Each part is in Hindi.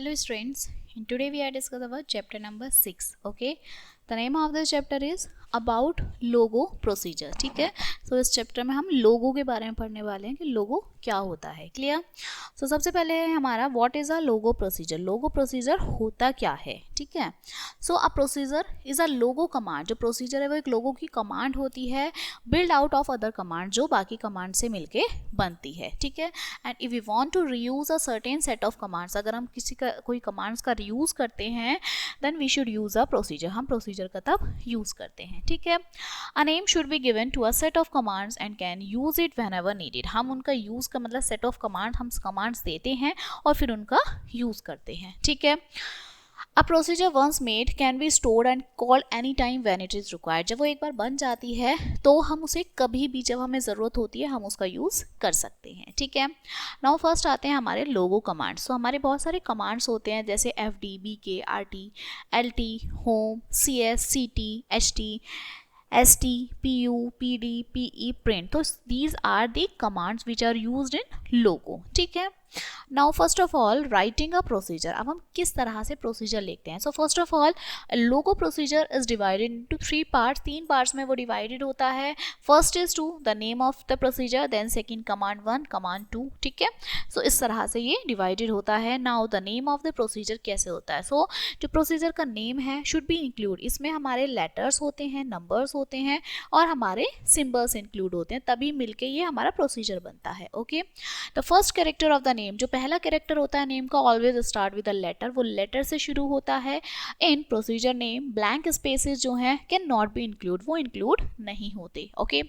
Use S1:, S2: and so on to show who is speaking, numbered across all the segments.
S1: Hello students, in today we are discuss about chapter number 6. Okay, the name of this chapter is about logo procedure. ठीक है, so इस चैप्टर में हम लोगो के बारे में पढ़ने वाले हैं कि लोगो क्या होता है. क्लियर. सो सबसे पहले है हमारा what is a Logo procedure. Logo procedure होता क्या है. ठीक है, so a procedure is a Logo command. जो प्रोसीजर है वो एक लोगो की कमांड होती है, build out of other command, जो बाकी कमांड से मिलके बनती है. ठीक है, and if we want to reuse a certain set of commands, अगर हम किसी का कोई कमांड्स का रीयूज करते हैं then we should use a procedure. हम प्रोसीजर का तब यूज करते हैं. ठीक है, a name should be given to a set of commands and can use it whenever needed. हम उनका यूज का मतलब सेट ऑफ कमांड, हम कमांड्स देते हैं और फिर उनका यूज करते हैं. ठीक है, A procedure once made can be stored and called any time when it is required. जब वो एक बार बन जाती है तो हम उसे कभी भी जब हमें ज़रूरत होती है हम उसका यूज़ कर सकते हैं. ठीक है, नाउ फर्स्ट आते हैं हमारे लोगो कमांड्स. तो हमारे बहुत सारे कमांड्स होते हैं जैसे FD, BK, RT, LT, home, CS, CT, HT, ST, PU, PD, PE, print. तो these are the commands which are used in logo. ठीक है, now first of all writing a procedure. अब हम किस तरह से प्रोसीजर लिखते हैं. So first of all logo procedure is divided into 3 parts. 3 parts में वो डिवाइडेड होता है. First is to the name of the procedure, then second command 1, command 2. ठीक है, सो इस तरह से ये डिवाइडेड होता है. Now the name of the procedure कैसे होता है. सो जो प्रोसीजर का नेम है शुड बी इंक्लूड. इसमें हमारे लेटर्स होते हैं, नंबर्स होते हैं और हमारे सिंबल्स इंक्लूड होते हैं, तभी मिलके ये हमारा प्रोसीजर बनता है. Okay, the first character of the name, जो पहला कैरेक्टर होता है नेम का, always start with a letter. वो लेटर से शुरू होता है. In procedure name blank spaces जो हैं कैन नॉट बी इंक्लूड, वो इंक्लूड नहीं होते. Okay,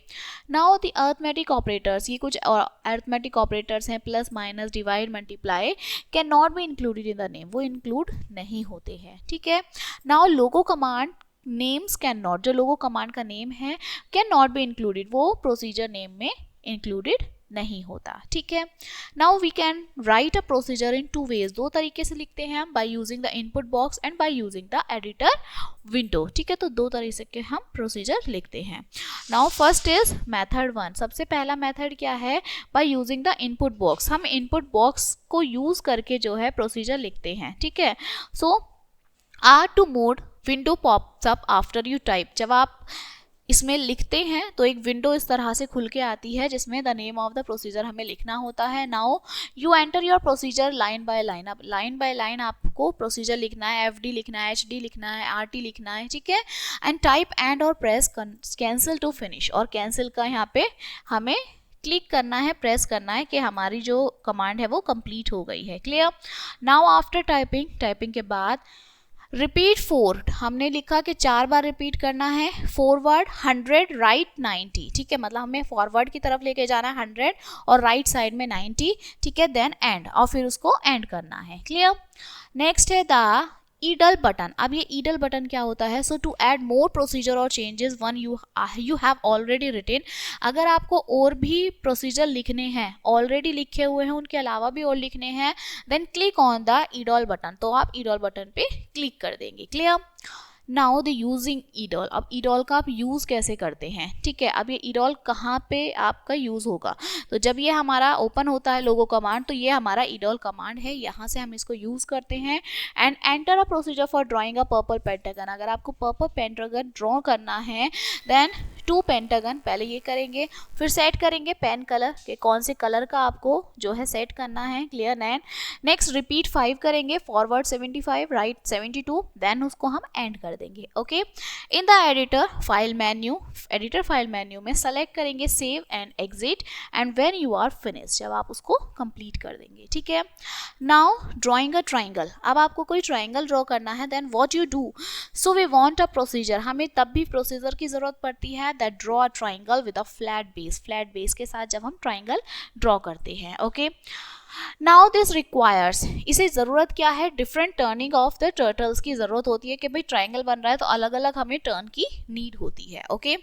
S1: now the arithmetic operators, ये कुछ अरिथमेटिक ऑपरेटर्स हैं, plus minus divide multiply, can not be included in the name, वो इंक्लूड नहीं होते हैं. ठीक है, now logo command names cannot, जो लोगो कमांड का नेम है कैन नॉट बी इंक्लूडेड, वो प्रोसीजर नेम में इंक्लूडेड नहीं होता. ठीक है, now we can write a procedure in 2 ways. 2 तरीके से लिखते हैं हम, by using the input box and by using the editor window. ठीक है, तो 2 तरीके से हम प्रोसीजर लिखते हैं. Now first is method 1. सबसे पहला मेथड क्या है, by using the input box. हम इनपुट बॉक्स को यूज करके जो है प्रोसीजर लिखते हैं. ठीक है, सो R2 mode window pops up after you type. जब आप इसमें लिखते हैं तो एक विंडो इस तरह से खुल के आती है जिसमें the name of the procedure हमें लिखना होता है. Now you enter your procedure line by line. अब लाइन बाय लाइन आपको प्रोसीजर लिखना है, FD लिखना है, HD लिखना है, RT लिखना है. ठीक है, एंड टाइप एंड और प्रेस कैंसिल टू फिनिश. और कैंसिल का यहाँ पे हमें क्लिक करना है, प्रेस करना है कि हमारी जो कमांड है वो कंप्लीट हो गई है. क्लियर. नाउ आफ्टर टाइपिंग के बाद रिपीट 4, हमने लिखा कि 4 बार रिपीट करना है. Forward 100, right 90. ठीक है, मतलब हमें फॉरवर्ड की तरफ लेके जाना है 100 और राइट साइड में 90. ठीक है, देन एंड, और फिर उसको एंड करना है. क्लियर. नेक्स्ट है द ईडल बटन. अब ये ईडल बटन क्या होता है. So to add more procedure और changes one you have already written. अगर आपको और भी प्रोसीजर लिखने हैं, ऑलरेडी लिखे हुए हैं, उनके अलावा भी और लिखने हैं, then click on the edall button. तो आप ईडल बटन पे क्लिक कर देंगे. Clear. Now the using edall. अब ईडल का आप यूज़ कैसे करते हैं. ठीक है, अब ये ईडल कहाँ पे आपका यूज़ होगा. तो जब ये हमारा ओपन होता है लोगो कमांड, तो ये हमारा ईडल कमांड है, यहाँ से हम इसको यूज़ करते हैं. And enter a procedure for drawing a purple pentagon. अगर आपको पर्पल पेंटागन ड्रॉ करना है देन 2 पेंटागन पहले ये करेंगे, फिर सेट करेंगे पेन कलर के कौन से कलर का आपको जो है सेट करना है. क्लियर. नेक्स्ट रिपीट 5 करेंगे, फॉरवर्ड 75, राइट 72, देन उसको हम एंड कर देंगे. Okay, in the editor file menu में सेलेक्ट करेंगे save and exit, and when you are finish, जब आप उसको कंप्लीट कर देंगे. ठीक है, नाउ ड्रॉइंग अ ट्राइंगल. अब आपको कोई ट्राइंगल ड्रॉ करना है, then what you do. So we want a procedure. हमें तब भी प्रोसीजर की जरूरत पड़ती है that draw a triangle with a flat base के साथ जब हम ट्राइंगल ड्रॉ करते हैं. ओके, नाउ दिस रिक्वायर्स, इसे ज़रूरत क्या है, different turning of the turtles की ज़रूरत होती है कि भाई ट्राइंगल बन रहा है तो अलग अलग हमें टर्न की नीड होती है. Okay,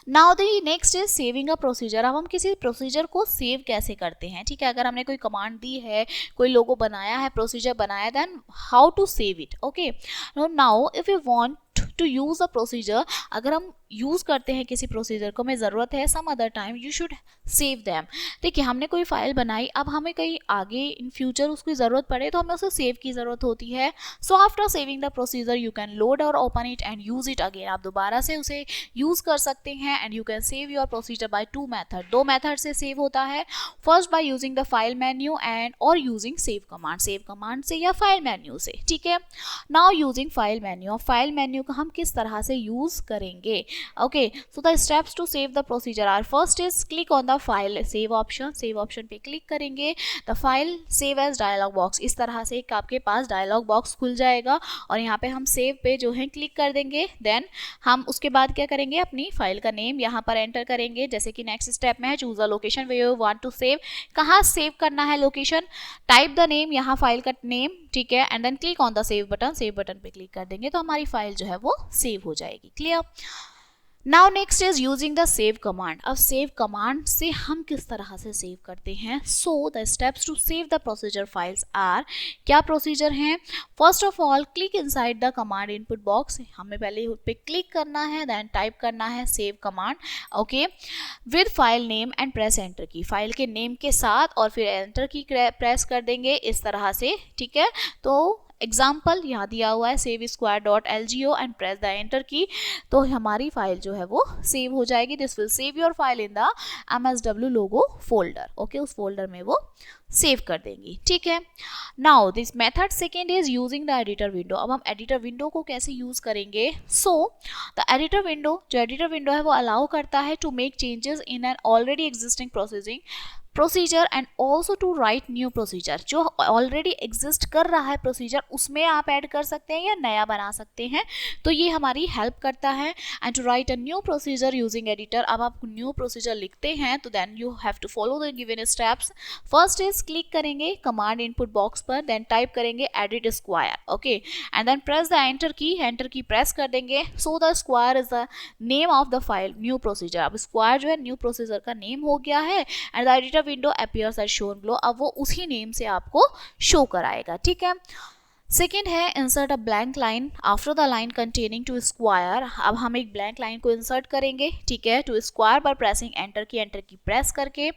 S1: now the next is saving a procedure. अब हम किसी प्रोसीजर को सेव कैसे करते हैं. ठीक है, अगर हमने कोई कमांड दी है, कोई लोगो बनाया है, प्रोसीजर बनाया, then how to save it. Okay, now if you want to use a procedure, अगर हम यूज़ करते हैं किसी प्रोसीजर को, हमें ज़रूरत है some other time you should save them. देखिए हमने कोई फाइल बनाई, अब हमें कहीं आगे इन फ्यूचर उसकी ज़रूरत पड़े तो हमें उसे सेव की ज़रूरत होती है। So after saving the procedure you can load or open it and use it again. आप दोबारा से उसे यूज़ कर सकते हैं and you can save your procedure by two method, दो मेथड से सेव होता है। First by using the file menu and or using save command से या फाइल मेन्यू से, ठीक है। Now using file menu, file menu का हम किस तरह से यूज़ करेंगे। Okay, so the steps to save the procedure are, first is click on the file save option पे क्लिक करेंगे, the file save as dialog box, इस तरह से एक आपके पास डायलॉग बॉक्स खुल जाएगा और यहाँ पे हम सेव पे जो है क्लिक कर देंगे। देन हम उसके बाद क्या करेंगे, अपनी फाइल का नेम यहाँ पर एंटर करेंगे, जैसे कि नेक्स्ट स्टेप में है choose the location where you want to save, कहाँ सेव करना है लोकेशन, टाइप द नेम, यहाँ फाइल का नेम, ठीक है, and then click on the save button पे क्लिक कर देंगे तो हमारी फाइल जो है वो सेव हो जाएगी। Clear. Now next is using the save command. अब सेव कमांड से हम किस तरह से सेव करते हैं। So the steps to save the procedure files are, क्या प्रोसीजर हैं। First of all click inside the command input box, हमें पहले उस पर क्लिक करना है, देन टाइप करना है save command, okay, with file name and press enter की, फाइल के नेम के साथ और फिर एंटर की प्रेस कर देंगे इस तरह से, ठीक है। तो एग्जाम्पल यहाँ दिया हुआ है save square dot LGO and press the enter की, तो हमारी फाइल जो है वो सेव हो जाएगी। This will save your file in the MSW logo folder, okay, उस फोल्डर में वो सेव कर देंगी, ठीक है। Now this method second is using the editor window. अब हम एडिटर विंडो को कैसे यूज करेंगे। सो द एडिटर विंडो, जो एडिटर विंडो है वो अलाउ करता है to make changes in an already existing procedure and also to write new procedure, जो ऑलरेडी एग्जिस्ट कर रहा है प्रोसीजर उसमें आप ऐड कर सकते हैं या नया बना सकते हैं, तो ये हमारी हेल्प करता है। And to write a new procedure using editor, अब आप न्यू प्रोसीजर लिखते हैं तो then you have to follow the given steps. First is click करेंगे कमांड इनपुट बॉक्स पर, देन टाइप करेंगे edit square, okay, and then press the enter key press कर देंगे। So the square is the name of the file new procedure, अब स्क्वायर जो है न्यू प्रोसीजर का नेम हो गया है and the editor window appears as shown below, अब वो उसी नेम से आपको शो कराएगा, ठीक है। सेकेंड है insert a blank line after the line containing two square, अब हम एक ब्लैंक लाइन को इंसर्ट करेंगे, ठीक है, टू स्क्वायर पर प्रेसिंग एंटर की प्रेस करके।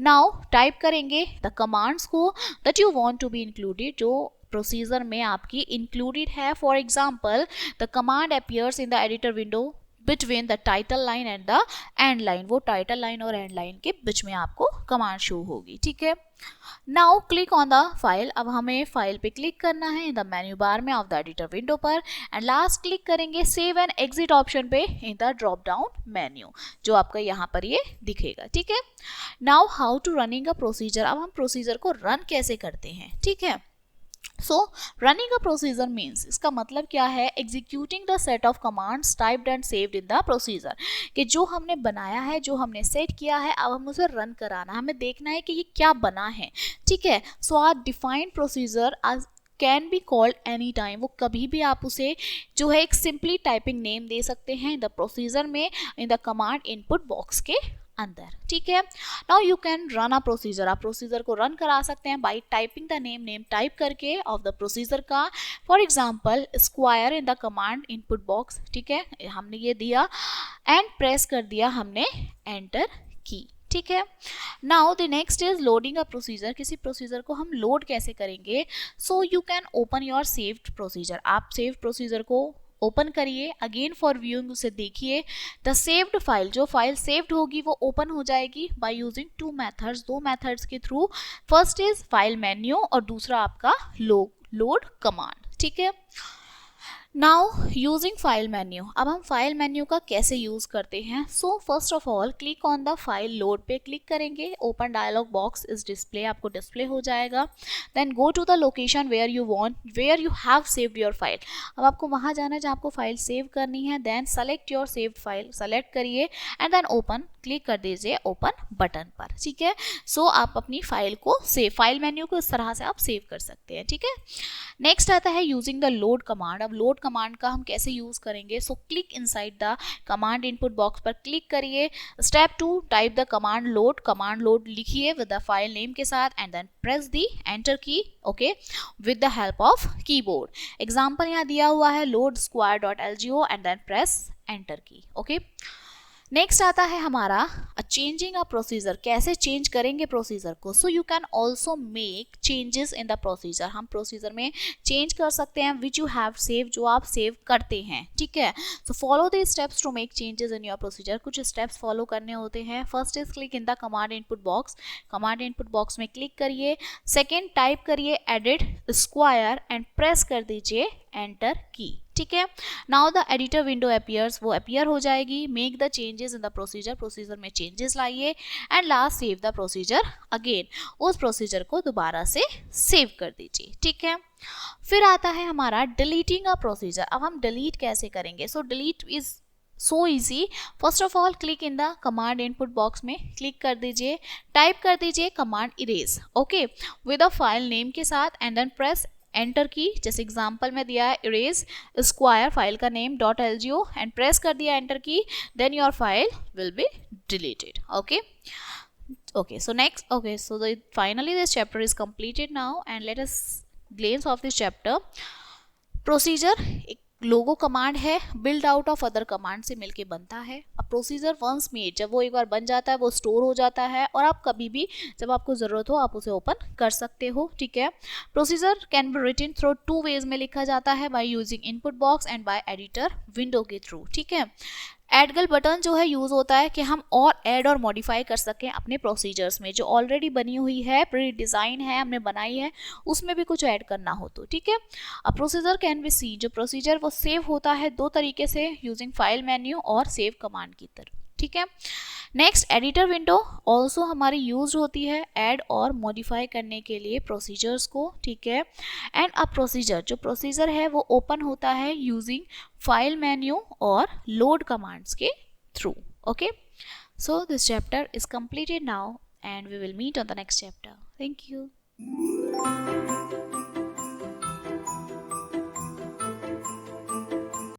S1: नाउ टाइप करेंगे द कमांड्स को that you want to be included, जो प्रोसीजर में आपकी इंक्लूडेड है। For example the command appears in the editor window between the title line and the end line, वो टाइटल लाइन और एंड लाइन के बीच में आपको कमांड शो होगी, ठीक है। नाउ क्लिक ऑन द फाइल, अब हमें फाइल पे क्लिक करना है इन द मेन्यू बार में ऑफ द एडिटर विंडो पर एंड लास्ट क्लिक करेंगे सेव एंड एग्जिट ऑप्शन पे in the drop down menu, जो आपका यहाँ पर ये दिखेगा, ठीक है। Now how to running a procedure, अब हम प्रोसीजर को रन कैसे करते हैं, ठीक है। सो रनिंग अ प्रोसीजर मीन्स, इसका मतलब क्या है, executing the set of commands typed and saved in the procedure, कि जो हमने बनाया है, जो हमने सेट किया है, अब हम उसे रन कराना है, हमें देखना है कि ये क्या बना है, ठीक है। सो आर डिफाइंड प्रोसीजर आज can be called any time, वो कभी भी आप उसे जो है एक सिंपली टाइपिंग नेम दे सकते हैं इन द प्रोसीजर में, इन द कमांड इनपुट बॉक्स के अंदर, ठीक है। Now you can run a procedure, आप प्रोसीजर को रन करा सकते हैं bye typing the name type करके ऑफ द प्रोसीजर का। For example square in the command input box, ठीक है, हमने ये दिया एंड प्रेस कर दिया हमने एंटर की, ठीक है। Now the next is loading a procedure, किसी प्रोसीजर को हम लोड कैसे करेंगे। So you can open your saved procedure, आप सेव्ड प्रोसीजर को ओपन करिए, अगेन फॉर व्यूइंग उसे देखिए। द सेव्ड फाइल, जो फाइल सेव्ड होगी वो ओपन हो जाएगी बाय यूजिंग टू मेथड्स, दो मेथड्स के through. First is file menu और दूसरा आपका लोड कमांड, ठीक है। नाउ यूजिंग फाइल मेन्यू, अब हम फाइल मेन्यू का कैसे यूज करते हैं। So first of all click on the file load पे क्लिक करेंगे, open dialog box is display, आपको डिस्प्ले हो जाएगा। Then go to the location where you have saved your file, अब आपको वहां जाना है जहाँ आपको फाइल सेव करनी है। Then select your saved file, select करिए एंड देन ओपन, क्लिक कर दीजिए ओपन बटन पर, ठीक है। सो आप अपनी फाइल को सेव, फाइल मेन्यू को इस तरह से आप सेव कर सकते हैं, ठीक है। नेक्स्ट आता है यूजिंग द लोड कमांड, अब लोड कमांड का हम कैसे यूज करेंगे। So click inside the command input box पर क्लिक करिए, step 2 type the command load लिखिए विद द फाइल नेम के साथ and then press the enter key, okay, with the help of keyboard. Example यहाँ दिया हुआ है load square dot LGO and then press enter key. Okay, next आता है हमारा चेंजिंग अ प्रोसीजर, कैसे चेंज करेंगे प्रोसीजर को। So you can also make changes in the procedure, हम प्रोसीजर में चेंज कर सकते हैं विच यू हैव सेव, जो आप सेव करते हैं, ठीक है। So follow the steps to make changes in your procedure, कुछ स्टेप्स फॉलो करने होते हैं। First is click in the command input box, command input box में क्लिक करिए। सेकेंड टाइप करिए एडिट स्क्वायर एंड प्रेस कर दीजिए एंटर की, ठीक है। Now the editor window appears, वो अपीयर हो जाएगी। Make the changes in the procedure, procedure में चेंजेस लाइए। And last save the procedure again, उस प्रोसीजर को दोबारा से सेव कर दीजिए, ठीक है। फिर आता है हमारा डिलीटिंग अ प्रोसीजर। अब हम डिलीट कैसे करेंगे। So delete is so easy. First of all click in the command input box में क्लिक कर दीजिए, टाइप कर दीजिए command erase, okay, with a file name के साथ, एंड देन प्रेस एंटर की। जैसे एग्जांपल में दिया है इरेज स्क्वायर, फाइल का नेम .lgo, एंड प्रेस कर दिया enter key, then your file will be deleted. Okay, so next, okay, so finally this chapter is completed now, and let us glance of this chapter. Procedure एक लोगो कमांड है, build out of other command से मिलके बनता है। अब प्रोसीजर वंस मेड, जब वो एक बार बन जाता है वो स्टोर हो जाता है, और आप कभी भी जब आपको ज़रूरत हो आप उसे ओपन कर सकते हो, ठीक है। Procedure can be written through 2 ways में लिखा जाता है, by using input box and by editor window के थ्रू, ठीक है। एडगल बटन जो है यूज होता है कि हम और ऐड और मॉडिफाई कर सकें अपने प्रोसीजर्स में, जो ऑलरेडी बनी हुई है, प्री डिज़ाइन है, हमने बनाई है, उसमें भी कुछ ऐड करना हो तो, ठीक है। अब प्रोसीजर कैन बी सी, जो प्रोसीजर वो सेव होता है 2 तरीके से, यूजिंग फाइल मेन्यू और सेव कमांड की तरह, ठीक है। नेक्स्ट एडिटर विंडो ऑल्सो हमारी यूज होती है ऐड और मॉडिफाई करने के लिए प्रोसीजर्स को, ठीक है। एंड अब प्रोसीजर, जो प्रोसीजर है वो ओपन होता है यूजिंग फाइल मेन्यू और लोड कमांड्स के through, okay. So this chapter is completed now and we will meet on the next chapter. Thank you.